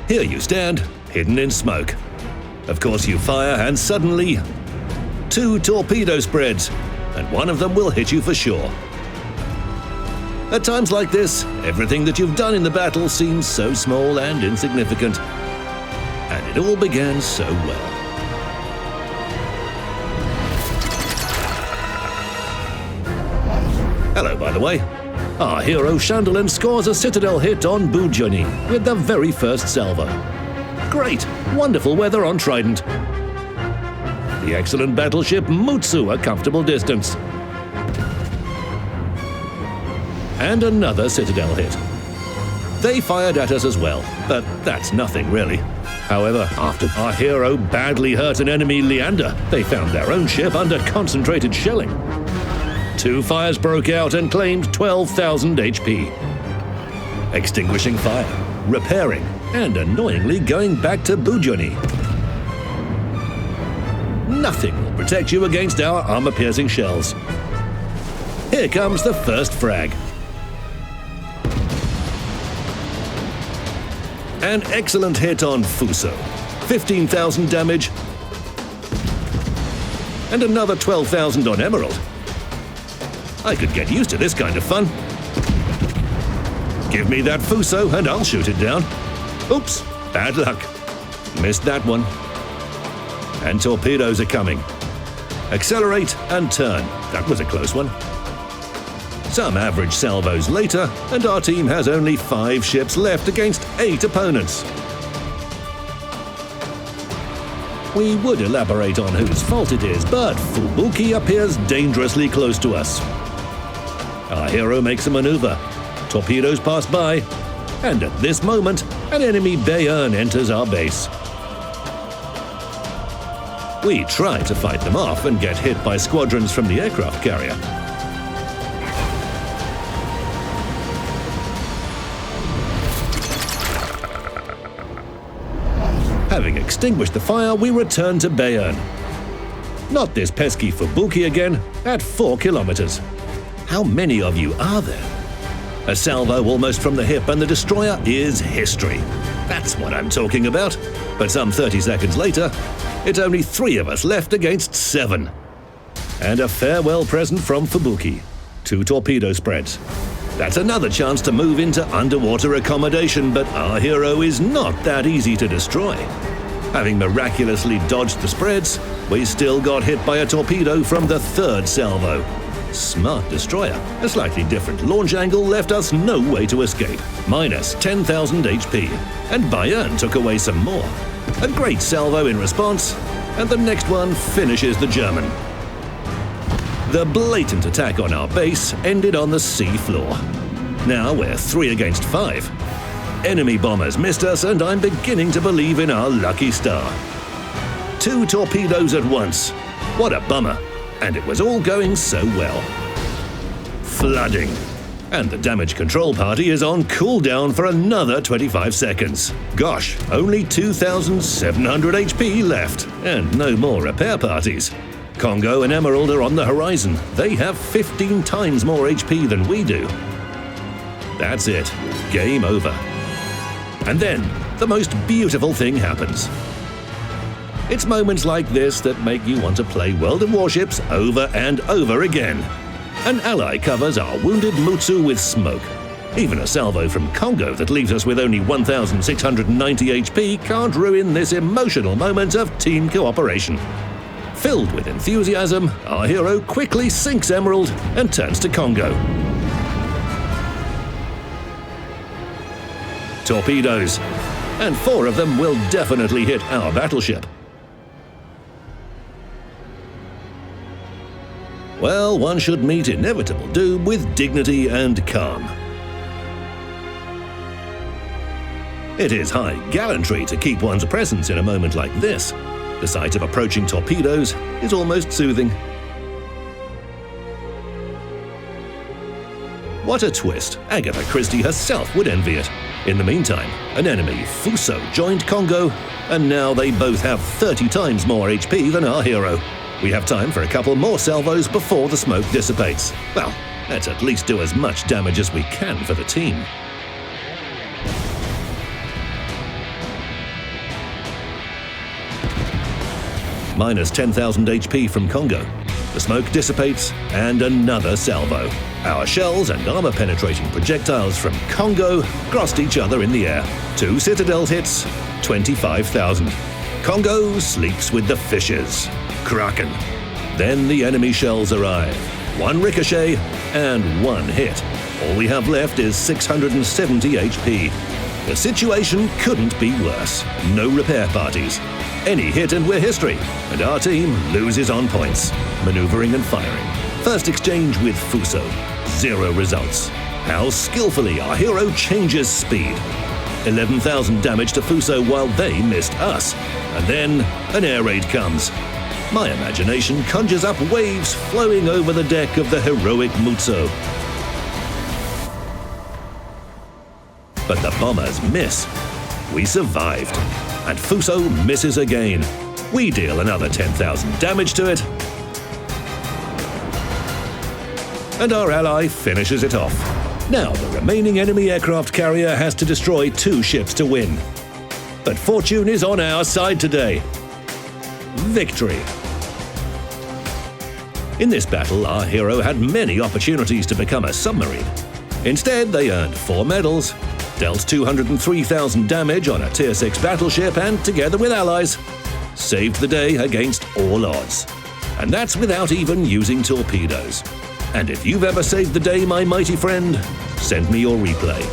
Here you stand, hidden in smoke. Of course you fire and suddenly 2 torpedo spreads, and one of them will hit you for sure. At times like this, everything that you've done in the battle seems so small and insignificant. And it all began so well. Hello, by the way. Our hero Chanderlin scores a citadel hit on Bujoni with the very first salvo. Great, wonderful weather on Trident. The excellent battleship Mutsu a comfortable distance. And another citadel hit. They fired at us as well, but that's nothing really. However, after our hero badly hurt an enemy Leander, they found their own ship under concentrated shelling. 2 fires broke out and claimed 12,000 HP. Extinguishing fire, repairing, and annoyingly going back to Bujoni. Nothing will protect you against our armor-piercing shells. Here comes the first frag. An excellent hit on Fuso, 15,000 damage, and another 12,000 on Emerald. I could get used to this kind of fun. Give me that Fuso and I'll shoot it down. Oops, bad luck. Missed that one. And torpedoes are coming. Accelerate and turn. That was a close one. Some average salvos later, and our team has only 5 ships left against 8 opponents. We would elaborate on whose fault it is, but Fubuki appears dangerously close to us. Our hero makes a maneuver. Torpedoes pass by, and at this moment, an enemy Bayern enters our base. We try to fight them off and get hit by squadrons from the aircraft carrier. Having extinguished the fire, we return to Bayern. Not this pesky Fubuki again, at 4 kilometers. How many of you are there? A salvo almost from the hip and the destroyer is history. That's what I'm talking about. But some 30 seconds later, it's only 3 of us left against 7. And a farewell present from Fubuki. 2 torpedo spreads. That's another chance to move into underwater accommodation, but our hero is not that easy to destroy. Having miraculously dodged the spreads, we still got hit by a torpedo from the 3rd salvo. Smart destroyer. A slightly different launch angle left us no way to escape. Minus 10,000 HP. And Bayern took away some more. A great salvo in response, and the next one finishes the German. The blatant attack on our base ended on the sea floor. Now we're 3 against 5. Enemy bombers missed us, and I'm beginning to believe in our lucky star. 2 torpedoes at once. What a bummer. And it was all going so well. Flooding. And the damage control party is on cooldown for another 25 seconds. Gosh, only 2,700 HP left, and no more repair parties. Congo and Emerald are on the horizon. They have 15 times more HP than we do. That's it. Game over. And then, the most beautiful thing happens. It's moments like this that make you want to play World of Warships over and over again. An ally covers our wounded Mutsu with smoke. Even a salvo from Congo that leaves us with only 1,690 HP can't ruin this emotional moment of team cooperation. Filled with enthusiasm, our hero quickly sinks Emerald and turns to Congo. Torpedoes. And 4 of them will definitely hit our battleship. Well, one should meet inevitable doom with dignity and calm. It is high gallantry to keep one's presence in a moment like this. The sight of approaching torpedoes is almost soothing. What a twist! Agatha Christie herself would envy it. In the meantime, an enemy, Fuso, joined Congo, and now they both have 30 times more HP than our hero. We have time for a couple more salvos before the smoke dissipates. Well, let's at least do as much damage as we can for the team. minus 10,000 HP from Congo. The smoke dissipates, and another salvo. Our shells and armor-penetrating projectiles from Congo crossed each other in the air. 2 Citadel hits, 25,000. Congo sleeps with the fishes. Kraken. Then the enemy shells arrive. 1 ricochet and 1 hit. All we have left is 670 HP. The situation couldn't be worse. No repair parties. Any hit and we're history, and our team loses on points. Maneuvering and firing. First exchange with Fuso. 0 results. How skillfully our hero changes speed. 11,000 damage to Fuso while they missed us. And then an air raid comes. My imagination conjures up waves flowing over the deck of the heroic Mutsu. But the bombers miss. We survived. And Fuso misses again. We deal another 10,000 damage to it. And our ally finishes it off. Now the remaining enemy aircraft carrier has to destroy 2 ships to win. But fortune is on our side today. Victory. In this battle, our hero had many opportunities to become a submarine. Instead, they earned 4 medals, dealt 203,000 damage on a Tier 6 battleship, and together with allies, saved the day against all odds. And that's without even using torpedoes. And if you've ever saved the day, my mighty friend, send me your replay.